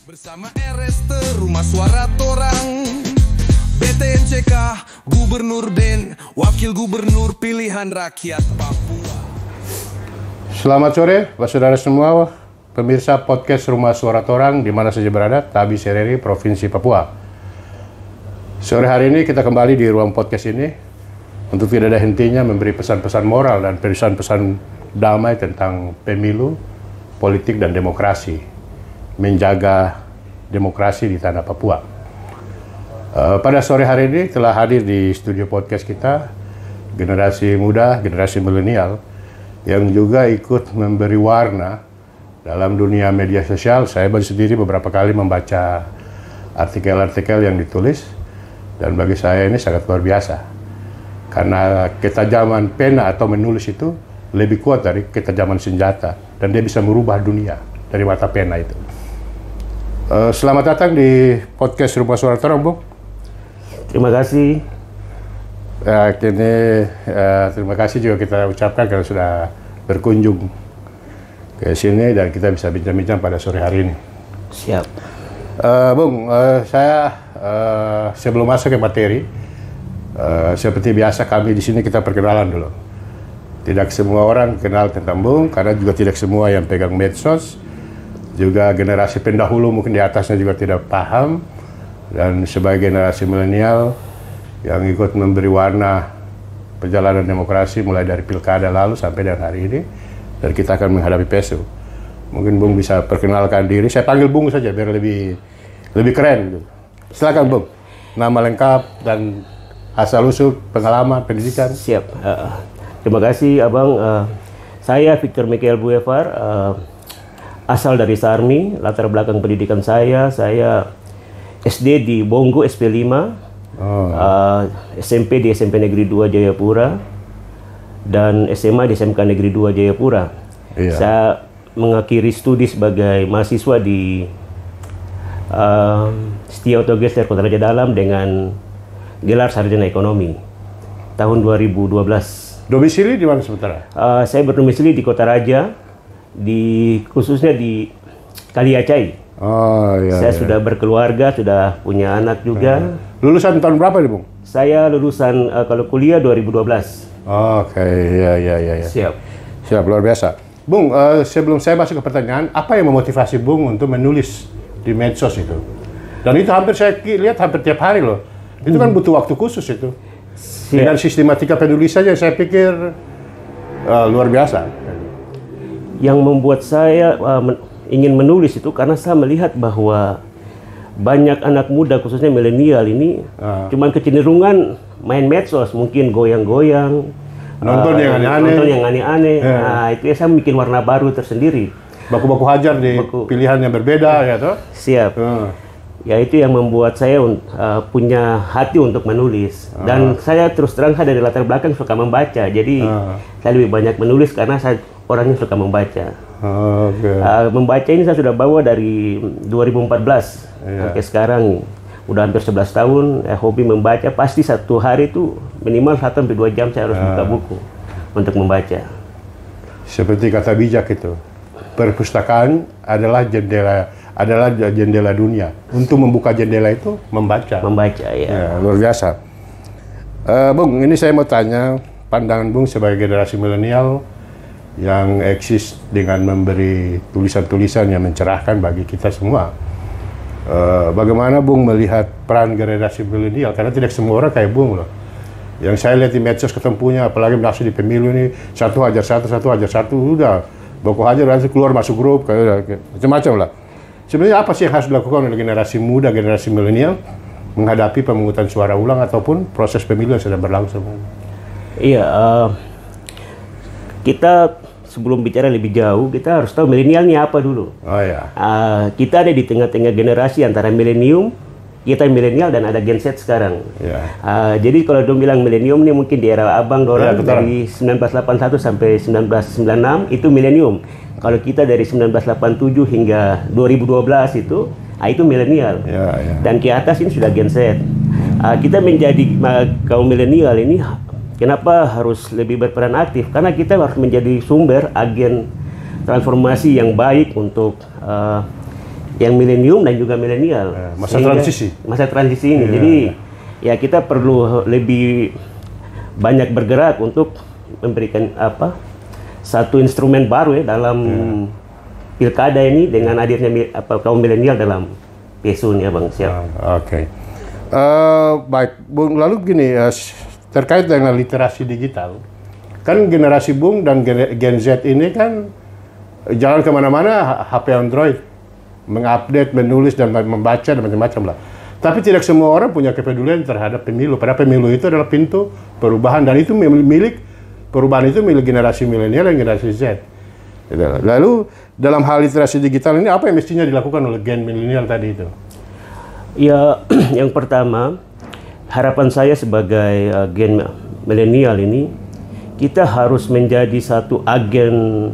Bersama RST Rumah Suara Torang, BTNCK, Gubernur Ben, Wakil Gubernur Pilihan Rakyat Papua. Selamat sore, Pak Saudara semua, pemirsa podcast Rumah Suara Torang di mana saja berada, Tabi Sereri, Provinsi Papua. Sore hari ini kita kembali di ruang podcast ini untuk tidak ada hentinya memberi pesan-pesan moral dan pesan-pesan damai tentang pemilu, politik dan demokrasi. Menjaga demokrasi di tanah Papua. Pada sore hari ini telah hadir di studio podcast kita generasi muda, generasi milenial yang juga ikut memberi warna dalam dunia media sosial. Saya sendiri beberapa kali membaca artikel-artikel yang ditulis dan bagi saya ini sangat luar biasa karena ketajaman pena atau menulis itu lebih kuat dari ketajaman senjata dan dia bisa merubah dunia dari mata pena itu. Selamat datang di podcast Rumah Suara Torang, Bung. Terima kasih. Terima kasih juga kita ucapkan karena sudah berkunjung ke sini dan kita bisa bincang-bincang pada sore hari ini. Siap. Bung, saya sebelum masuk ke materi, seperti biasa kami di sini kita perkenalan dulu. Tidak semua orang kenal tentang Bung karena juga tidak semua yang pegang medsos. Juga generasi pendahulu mungkin di atasnya juga tidak paham, dan sebagai generasi milenial yang ikut memberi warna perjalanan demokrasi mulai dari pilkada lalu sampai dan hari ini, dan kita akan menghadapi PSU. Mungkin Bung bisa perkenalkan diri, saya panggil Bung saja biar lebih keren. Silakan Bung, nama lengkap dan asal-usul, pengalaman, pendidikan. Siap. Terima kasih Abang. Saya Victor Michael Buevar. Asal dari Sarmi, latar belakang pendidikan saya SD di Bonggo SP5, SMP di SMP Negeri 2 Jayapura, dan SMA di SMK Negeri 2 Jayapura. Iya. Saya mengakhiri studi sebagai mahasiswa di Setia Autogesler Kota Raja Dalam dengan gelar sarjana ekonomi tahun 2012. Domisili di mana sementara? Saya berdomisili di Kota Raja, khususnya di Kaliacai. Iya. Saya sudah berkeluarga, sudah punya anak juga. Lulusan tahun berapa nih, Bung? Saya lulusan kalau kuliah 2012. Oke, iya. Siap, luar biasa. Bung, sebelum saya masuk ke pertanyaan, apa yang memotivasi Bung untuk menulis di medsos itu? Dan itu hampir saya lihat hampir tiap hari loh. Itu kan butuh waktu khusus itu. Dengan sistematika penulisannya saya pikir luar biasa. Yang membuat saya ingin menulis itu karena saya melihat bahwa banyak anak muda khususnya milenial ini cuman kecenderungan main medsos, mungkin goyang-goyang, nonton yang aneh-aneh. Nah, itu saya bikin warna baru tersendiri. Baku-baku hajar di pilihan yang berbeda ya toh? Siap. Ya itu yang membuat saya punya hati untuk menulis. Dan saya terus terang saya dari latar belakang suka membaca. Jadi saya lebih banyak menulis karena saya orangnya suka membaca. Membaca ini saya sudah bawa dari 2014 sampai sekarang. Udah hampir 11 tahun hobi membaca. Pasti satu hari itu minimal 1-2 jam saya harus buka buku untuk membaca. Seperti kata bijak itu, perpustakaan adalah jendela dunia. Untuk membuka jendela itu membaca. Ya. Luar biasa. Bung, ini saya mau tanya pandangan Bung sebagai generasi milenial yang eksis dengan memberi tulisan-tulisan yang mencerahkan bagi kita semua. Bagaimana Bung melihat peran generasi milenial? Karena tidak semua orang kayak Bung loh. Yang saya lihat di medsos ketempunya, apalagi masuk di pemilu ini, satu hajar satu, udah. Baku hajar langsung keluar masuk grup, kayak macam-macam lah. Sebenarnya apa sih yang harus dilakukan oleh generasi muda, generasi milenial menghadapi pemungutan suara ulang ataupun proses pemilu yang sedang berlangsung? Iya, kita sebelum bicara lebih jauh, kita harus tahu milenialnya apa dulu. Kita ada di tengah-tengah generasi antara milenium, kita milenial dan ada Gen Z sekarang. Jadi kalau dong bilang milenium ini mungkin di era abang dorang dari 1981 sampai 1996 itu milenium. Kalau kita dari 1987 hingga 2012 itu milenial. Dan ke atas ini sudah Gen Z. Kita menjadi kaum milenial ini kenapa harus lebih berperan aktif? Karena kita harus menjadi sumber agen transformasi yang baik untuk yang milenium dan juga milenial. Masa transisi. Masa transisi ini. Jadi ya kita perlu lebih banyak bergerak untuk memberikan satu instrumen baru ya dalam pilkada ini dengan hadirnya kaum milenial dalam PSU ini, Bang. Siap. Oke. Baik, Bung. Lalu begini, terkait dengan literasi digital, kan generasi Bung dan Gen Z ini kan jalan kemana-mana HP Android, mengupdate, menulis dan membaca dan macam-macam lah. Tapi tidak semua orang punya kepedulian terhadap pemilu. Padahal pemilu itu adalah pintu perubahan dan itu perubahan itu milik generasi milenial dan generasi Z. Lalu dalam hal literasi digital ini apa yang mestinya dilakukan oleh gen milenial tadi itu? Ya, yang pertama harapan saya sebagai gen milenial ini kita harus menjadi satu agen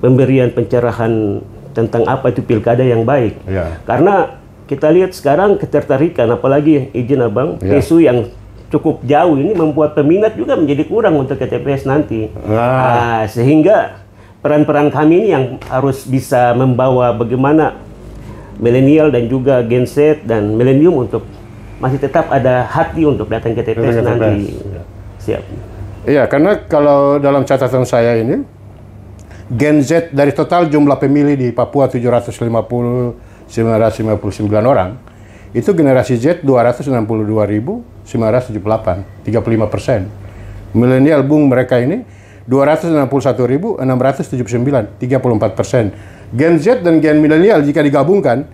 pemberian pencerahan tentang apa itu pilkada yang baik. Karena kita lihat sekarang ketertarikan, apalagi izin Abang, PSU yang cukup jauh ini membuat peminat juga menjadi kurang untuk ke TPS nanti. Sehingga peran-peran kami ini yang harus bisa membawa bagaimana milenial dan juga Gen Z dan milenium untuk masih tetap ada hati untuk datang ke TPS nanti. Siap. Iya, karena kalau dalam catatan saya ini, Gen Z dari total jumlah pemilih di Papua 959 orang, itu generasi Z 262.978, 35%. Milenial Bung mereka ini 261.679, 34%. Gen Z dan Gen milenial jika digabungkan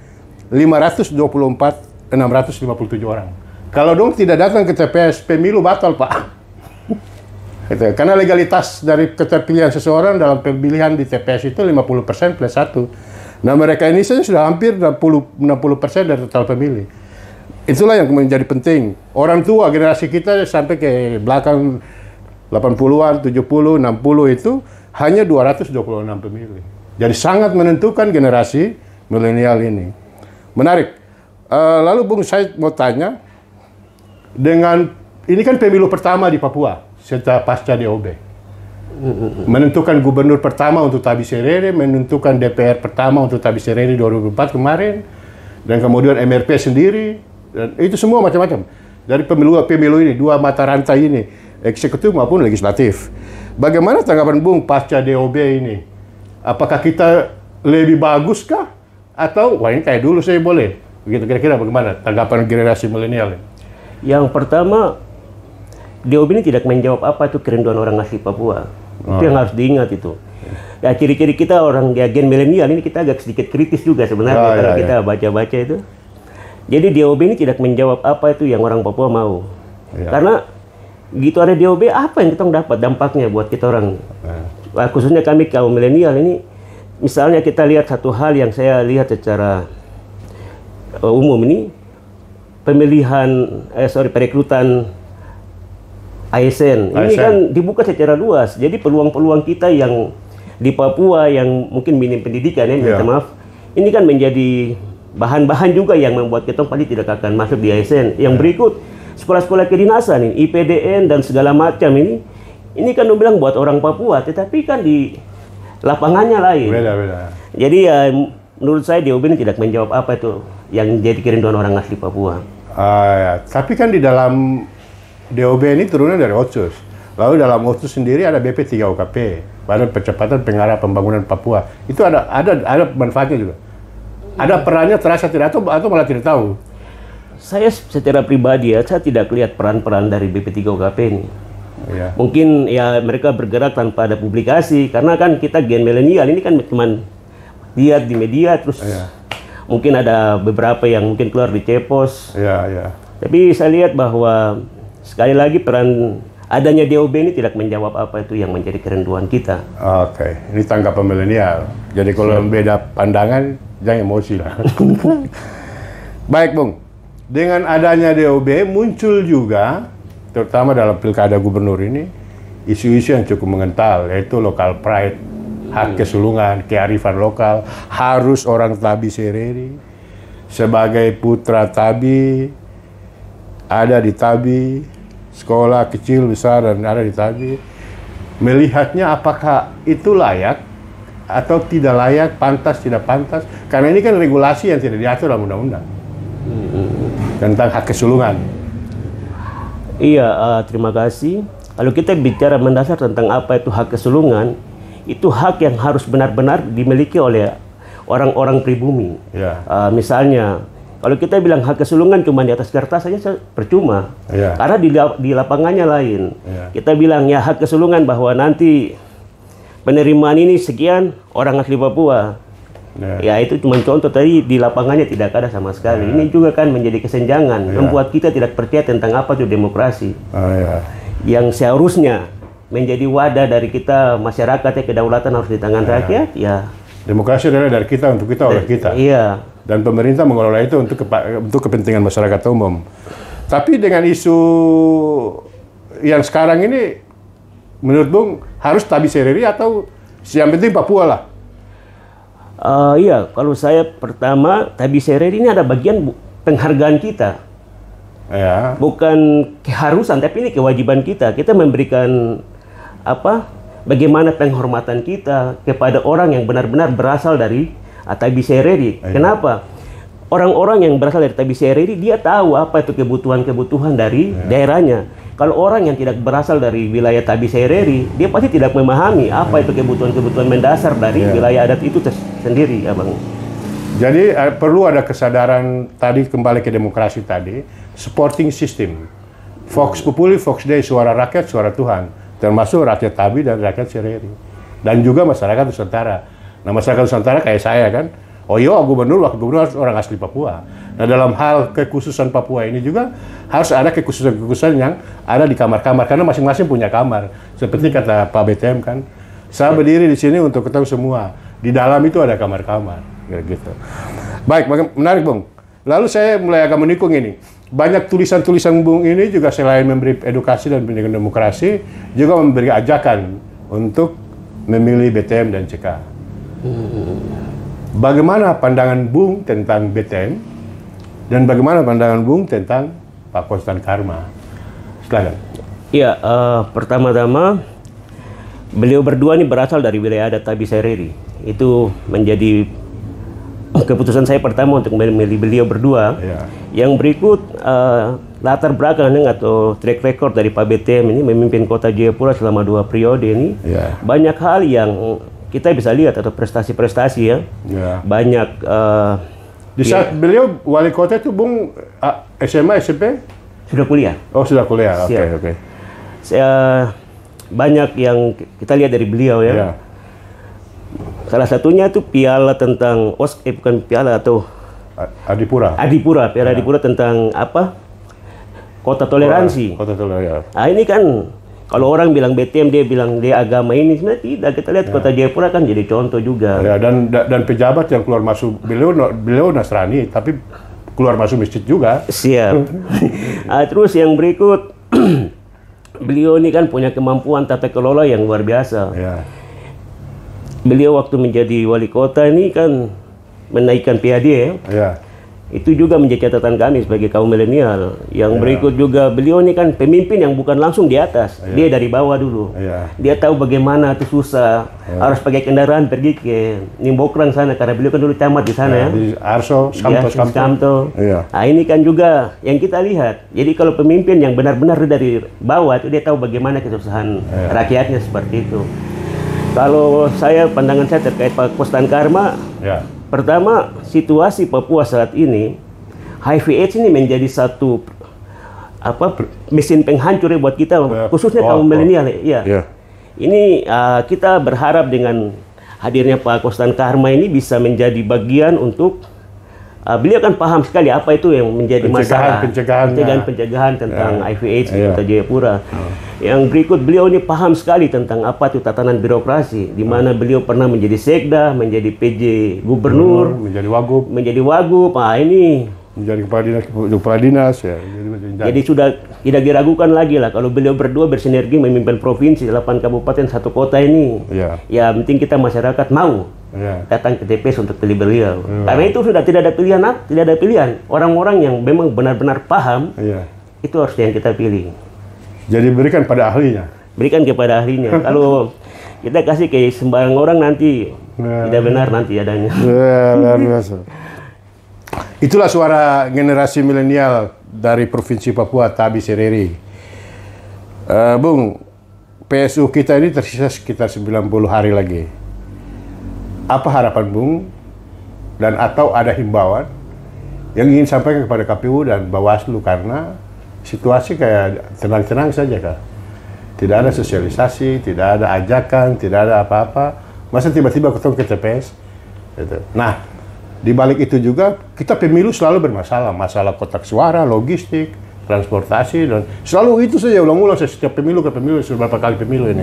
524.657 orang. Kalau dong tidak datang ke TPS, pemilu batal, Pak. Karena legalitas dari keterpilihan seseorang dalam pemilihan di TPS itu 50% plus 1. Nah, mereka ini saja sudah hampir 60% dari total pemilih. Itulah yang menjadi penting. Orang tua generasi kita sampai ke belakang 80-an, 70, 60 itu hanya 226 pemilih. Jadi sangat menentukan generasi milenial ini. Menarik. Lalu Bung, saya mau tanya, dengan ini kan pemilu pertama di Papua setelah pasca DOB. Menentukan gubernur pertama untuk Tabi Serere, menentukan DPR pertama untuk Tabi Serere 2004 kemarin, dan kemudian MRP sendiri, dan itu semua macam-macam. Dari pemilu ini, dua mata rantai ini, eksekutif maupun legislatif. Bagaimana tanggapan Bung pasca DOB ini? Apakah kita lebih bagus kah? Atau, wah ini kayak dulu saya boleh? Begitu kira-kira bagaimana tanggapan generasi milenial? Yang pertama, DOB ini tidak menjawab apa itu kerinduan orang asli Papua. Itu yang harus diingat itu. Ya, ciri-ciri kita orang gen milenial ini kita agak sedikit kritis juga sebenarnya kalau kita baca-baca itu. Jadi DOB ini tidak menjawab apa itu yang orang Papua mau. Karena gitu ada DOB, apa yang kita dapat dampaknya buat kita orang. Khususnya kami kaum milenial ini, misalnya kita lihat satu hal yang saya lihat secara umum ini, perekrutan ASN. Ini kan dibuka secara luas. Jadi peluang-peluang kita yang di Papua yang mungkin minim pendidikan ya, minta maaf. Ini kan menjadi bahan-bahan juga yang membuat kita paling tidak akan masuk di ASN. Yang berikut, sekolah-sekolah kedinasan ini, IPDN dan segala macam ini kan bilang buat orang Papua, tetapi kan di lapangannya lain. Beda-beda. Jadi ya menurut saya DOB ini tidak menjawab apa itu yang jadi kerinduan orang asli Papua. Tapi kan di dalam DOB ini turunan dari Otsus. Lalu dalam Otsus sendiri ada BP3OKP, Badan Percepatan Pengarah Pembangunan Papua. Itu ada manfaatnya juga. Ada perannya terasa tidak atau malah tidak tahu? Saya secara pribadi saya tidak lihat peran-peran dari BP3OKP ini. Mungkin ya mereka bergerak tanpa ada publikasi, karena kan kita gen milenial ini kan cuma lihat di media terus. Mungkin ada beberapa yang mungkin keluar di Cepos. Tapi saya lihat bahwa sekali lagi peran adanya DOB ini tidak menjawab apa itu yang menjadi kerinduan kita. Oke, ini tanggapan milenial. Jadi kalau beda pandangan, jangan emosi lah. Baik Bung, dengan adanya DOB muncul juga, terutama dalam pilkada gubernur ini, isu-isu yang cukup mengental, yaitu local pride, hak kesulungan, kearifan lokal, harus orang Tabi Sereri, sebagai putra Tabi, ada di Tabi, sekolah kecil, besar, dan ada di Tabi. Melihatnya apakah itu layak atau tidak layak, pantas, tidak pantas? Karena ini kan regulasi yang tidak diatur dalam undang-undang tentang hak kesulungan. Iya, terima kasih. Kalau kita bicara mendasar tentang apa itu hak kesulungan, itu hak yang harus benar-benar dimiliki oleh orang-orang pribumi. Ya. Misalnya, kalau kita bilang hak kesulungan cuma di atas kertas saja percuma, ya. Karena di lapangannya lain. Ya. Kita bilang ya hak kesulungan bahwa nanti penerimaan ini sekian orang asli Papua. Ya itu cuma contoh, tadi di lapangannya tidak ada sama sekali. Ini juga kan menjadi kesenjangan, membuat kita tidak percaya tentang apa itu demokrasi. Yang seharusnya menjadi wadah dari kita masyarakat, ya kedaulatan harus di tangan rakyat. Ya. Demokrasi adalah dari kita untuk kita oleh kita. Iya. Dan pemerintah mengelola itu untuk kepentingan masyarakat umum. Tapi dengan isu yang sekarang ini, menurut Bung harus Tabi Sereri atau yang penting Papua lah? Iya, kalau saya pertama, Tabi Sereri ini ada bagian penghargaan kita. Ya. Bukan keharusan, tapi ini kewajiban kita. Kita memberikan bagaimana penghormatan kita kepada orang yang benar-benar berasal dari Tabi Sereri. Kenapa? Orang-orang yang berasal dari Tabi Sereri, dia tahu apa itu kebutuhan-kebutuhan dari daerahnya. Kalau orang yang tidak berasal dari wilayah Tabi Sereri, dia pasti tidak memahami apa itu kebutuhan-kebutuhan mendasar dari wilayah adat itu sendiri, Abang. Jadi perlu ada kesadaran tadi, kembali ke demokrasi tadi, supporting system. Vox Populi, Vox Dei, suara rakyat, suara Tuhan. Termasuk rakyat Tabi dan rakyat Sereri. Dan juga masyarakat Nusantara. Nah, masyarakat Nusantara kayak saya kan, gubernur, wakil gubernur harus orang asli Papua. Nah, dalam hal kekhususan Papua ini juga harus ada kekhususan-kekhususan yang ada di kamar-kamar, karena masing-masing punya kamar. Seperti kata Pak BTM kan, saya berdiri di sini untuk ketemu semua. Di dalam itu ada kamar-kamar, gitu. Baik, menarik Bung. Lalu saya mulai agak menikung ini. Banyak tulisan-tulisan Bung ini juga selain memberi edukasi dan pendidikan demokrasi, juga memberi ajakan untuk memilih BTM dan CK. Bagaimana pandangan Bung tentang BTM dan bagaimana pandangan Bung tentang Pak Kostan Karma? Silakan. Iya, pertama-tama beliau berdua ini berasal dari wilayah adat Tabi Sereri. Itu menjadi keputusan saya pertama untuk memilih beliau berdua. Yang berikut latar belakang atau track record dari Pak BTM ini memimpin Kota Jayapura selama 2 periode ini. Banyak hal yang kita bisa lihat atau prestasi-prestasi ya. Banyak di saat beliau wali kota itu Bung SMA, SMP? Sudah kuliah. Oh, sudah kuliah. Oke. Saya banyak yang kita lihat dari beliau ya. Salah satunya itu piala tentang bukan piala atau Adipura. Piala Adipura tentang Kota Toleransi. Kota Toleransi. Nah, ini kan kalau orang bilang BTM, dia bilang dia agama ini, sebenarnya tidak. Kita lihat Kota Jayapura kan jadi contoh juga. Dan pejabat yang keluar masuk, beliau Nasrani, tapi keluar masuk masjid juga. Siap. Terus yang berikut, beliau ini kan punya kemampuan tata kelola yang luar biasa. Beliau waktu menjadi wali kota ini kan menaikkan PAD ya. Itu juga menjadi catatan kami sebagai kaum milenial. Yang berikut juga beliau ini kan pemimpin yang bukan langsung di atas, dia dari bawah dulu. Dia tahu bagaimana itu susah, harus pakai kendaraan pergi ke Nimbokrang sana karena beliau kan dulu camat di sana Di Arso, Skamto. Nah, ini kan juga yang kita lihat. Jadi kalau pemimpin yang benar-benar dari bawah itu dia tahu bagaimana kesusahan rakyatnya seperti itu. Kalau pandangan saya terkait Pak Kostan Karma, pertama, situasi Papua saat ini, HIV/AIDS ini menjadi satu mesin penghancur buat kita, khususnya kaum milenial. Ini kita berharap dengan hadirnya Pak Kostan Karma ini bisa menjadi bagian untuk beliau kan paham sekali apa itu yang menjadi masalah pencegahan tentang HIV/AIDS di Kota Jayapura. Yang berikut, beliau ini paham sekali tentang apa itu tatanan birokrasi, di mana beliau pernah menjadi sekda, menjadi PJ gubernur, menjadi wagub. Ini menjadi kepala dinas ya. Jadi sudah tidak diragukan lagi lah kalau beliau berdua bersinergi memimpin provinsi 8 kabupaten 1 kota ini. Ya penting kita masyarakat mau datang ke TPS untuk pilih beliau. Karena itu sudah tidak ada pilihan. Orang-orang yang memang benar-benar paham itu harus yang kita pilih. Jadi berikan pada ahlinya. Berikan kepada ahlinya. Kalau kita kasih ke sembarang orang nanti tidak benar nanti adanya. Luar biasa. Itulah suara generasi milenial dari Provinsi Papua, Tabi Sereri. Bung, PSU kita ini tersisa sekitar 90 hari lagi. Apa harapan Bung dan atau ada himbauan yang ingin sampaikan kepada KPU dan Bawaslu, karena situasi kayak tenang-tenang saja Kak. Tidak ada sosialisasi, tidak ada ajakan, tidak ada apa-apa. Masa tiba-tiba ketemu ke TPS? Gitu. Nah, di balik itu juga kita pemilu selalu bermasalah, masalah kotak suara, logistik, transportasi, dan selalu itu saja ulang-ulang setiap pemilu ke pemilu, beberapa kali pemilu ini.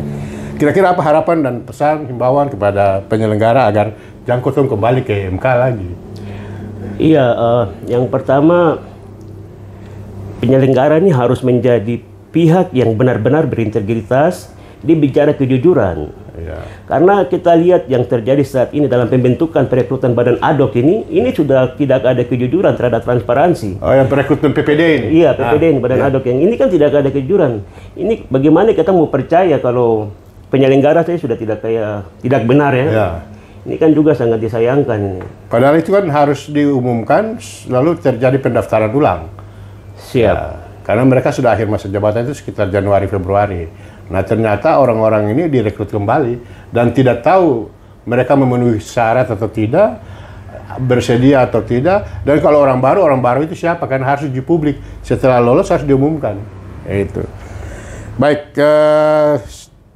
Kira-kira apa harapan dan pesan himbauan kepada penyelenggara agar jangan kosong kembali ke MK lagi? Iya, yang pertama penyelenggara ini harus menjadi pihak yang benar-benar berintegritas, dia bicara kejujuran. Ya. Karena kita lihat yang terjadi saat ini dalam pembentukan perekrutan badan ad hoc ini sudah tidak ada kejujuran terhadap transparansi. Oh, yang perekrutan PPD ini? Iya, PPD ini, badan ad hoc yang ini kan tidak ada kejujuran. Ini bagaimana kita mau percaya kalau penyelenggara saya sudah tidak benar ya? Ya. Ini kan juga sangat disayangkan ini. Padahal itu kan harus diumumkan lalu terjadi pendaftaran ulang. Siap. Ya, karena mereka sudah akhir masa jabatan itu sekitar Januari Februari. Nah, ternyata orang-orang ini direkrut kembali dan tidak tahu mereka memenuhi syarat atau tidak, bersedia atau tidak, dan kalau orang baru itu siapa, kan harus uji publik, setelah lolos harus diumumkan. Itu. Baik,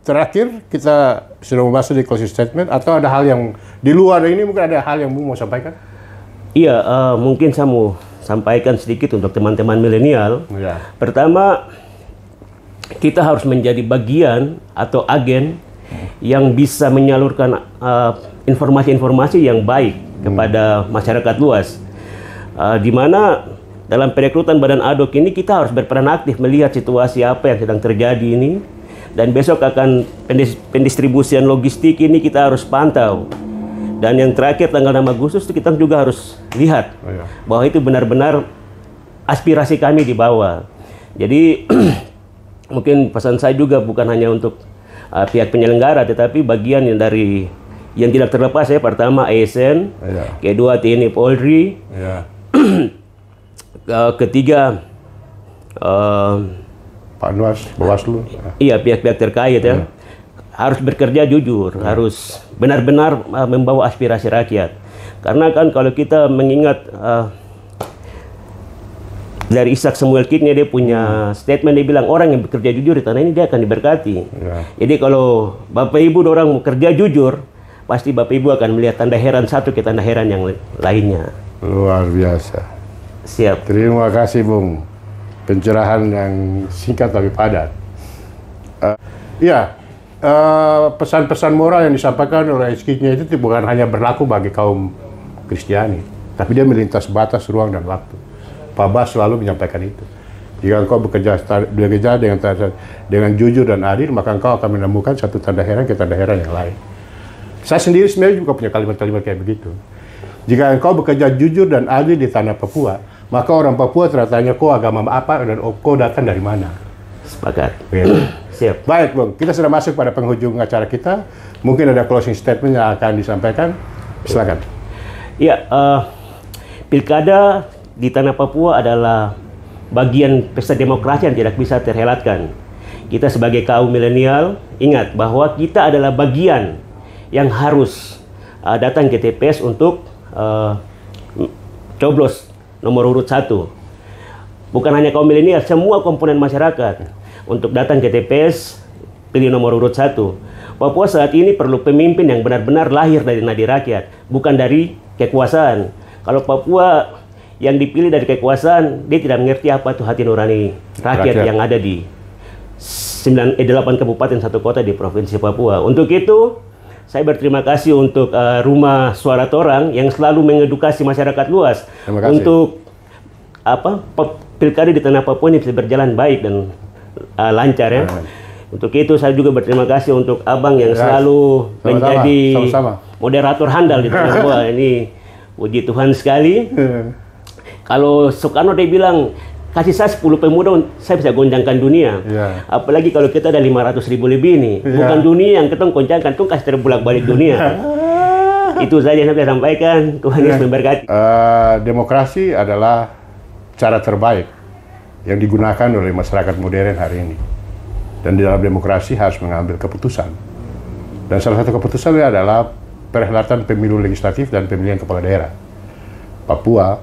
terakhir kita sudah membahas di closing statement, atau ada hal yang di luar ini, mungkin ada hal yang mau sampaikan? Iya, mungkin saya mau sampaikan sedikit untuk teman-teman milenial. Ya. Pertama, kita harus menjadi bagian atau agen yang bisa menyalurkan informasi-informasi yang baik kepada masyarakat luas. Di mana dalam perekrutan badan ad hoc ini kita harus berperan aktif melihat situasi apa yang sedang terjadi ini. Dan besok akan pendistribusian logistik ini kita harus pantau. Dan yang terakhir tanggal 6 Agustus kita juga harus lihat bahwa itu benar-benar aspirasi kami dibawa. Jadi mungkin pesan saya juga bukan hanya untuk pihak penyelenggara, tetapi bagian yang dari yang tidak terlepas ya, pertama ASN, kedua TNI Polri, ketiga Panwas, Bawaslu. Iya, pihak-pihak terkait ya. Harus bekerja jujur, harus benar-benar membawa aspirasi rakyat. Karena kan kalau kita mengingat dari Ishak Samuel Kidnya, dia punya statement, dia bilang orang yang bekerja jujur di tanah ini dia akan diberkati. Jadi kalau Bapak Ibu orang mau kerja jujur, pasti Bapak Ibu akan melihat tanda heran satu ke tanda heran yang lainnya. Luar biasa. Siap. Terima kasih Bung. Pencerahan yang singkat tapi padat. Pesan-pesan moral yang disampaikan oleh Kidnya itu bukan hanya berlaku bagi kaum Kristiani, tapi dia melintas batas ruang dan waktu. Pak Bas selalu menyampaikan itu. Jika engkau bekerja dengan jujur dan adil, maka engkau akan menemukan satu tanda heran ke tanda heran yang lain. Saya sendiri sebenarnya juga punya kalimat-kalimat kayak begitu. Jika engkau bekerja jujur dan adil di tanah Papua, maka orang Papua tertanya kau agama apa dan kau datang dari mana. Sepakat. Siap. Baik, Bung. Kita sudah masuk pada penghujung acara kita. Mungkin ada closing statement yang akan disampaikan. Silakan. Ya, pilkada di tanah Papua adalah bagian pesta demokrasi yang tidak bisa terhelatkan. Kita sebagai kaum milenial ingat bahwa kita adalah bagian yang harus datang ke TPS untuk coblos nomor urut 1. Bukan hanya kaum milenial, semua komponen masyarakat untuk datang ke TPS pilih nomor urut 1. Papua saat ini perlu pemimpin yang benar-benar lahir dari nadi rakyat, bukan dari kekuasaan. Kalau Papua yang dipilih dari kekuasaan, dia tidak mengerti apa itu hati nurani rakyat yang ada di 8 kabupaten 1 kota di Provinsi Papua. Untuk itu, saya berterima kasih untuk Rumah Suara Torang yang selalu mengedukasi masyarakat luas untuk pilkada di tanah Papua ini bisa berjalan baik dan lancar ya. Untuk itu saya juga berterima kasih untuk Abang yang selalu menjadi moderator handal di tanah Papua. Ini puji Tuhan sekali. Kalau Soekarno dia bilang kasih saya 10 pemuda, saya bisa goncangkan dunia. Apalagi kalau kita ada 500.000 lebih nih. Bukan dunia yang kita goncangkan, itu kasih terbulak-balik dunia. Itu saja yang saya sampaikan. Tuhan Yesus memberkati. Demokrasi adalah cara terbaik yang digunakan oleh masyarakat modern hari ini. Dan di dalam demokrasi harus mengambil keputusan. Dan salah satu keputusan adalah perhelatan pemilu legislatif dan pemilihan kepala daerah. Papua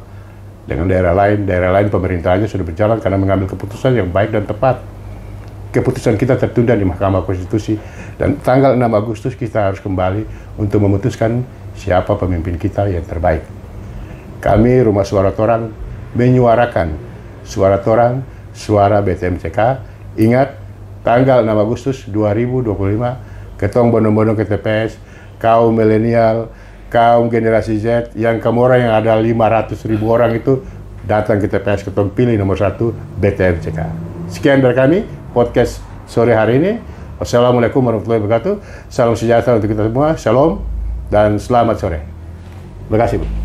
dengan daerah lain pemerintahannya sudah berjalan karena mengambil keputusan yang baik dan tepat. Keputusan kita tertunda di Mahkamah Konstitusi dan tanggal 6 Agustus kita harus kembali untuk memutuskan siapa pemimpin kita yang terbaik. Kami Rumah Suara Torang menyuarakan suara Torang, suara BTMCK. Ingat, tanggal 6 Agustus 2025, ketong bondong-bondong ke TPS, kaum milenial, kaum generasi Z, yang kamu orang yang ada 500.000 orang itu datang ke TPS, ketong pilih nomor 1 BTMCK. Sekian dari kami, podcast sore hari ini. Wassalamualaikum warahmatullahi wabarakatuh. Salam sejahtera untuk kita semua. Shalom dan selamat sore. Terima kasih, Bu.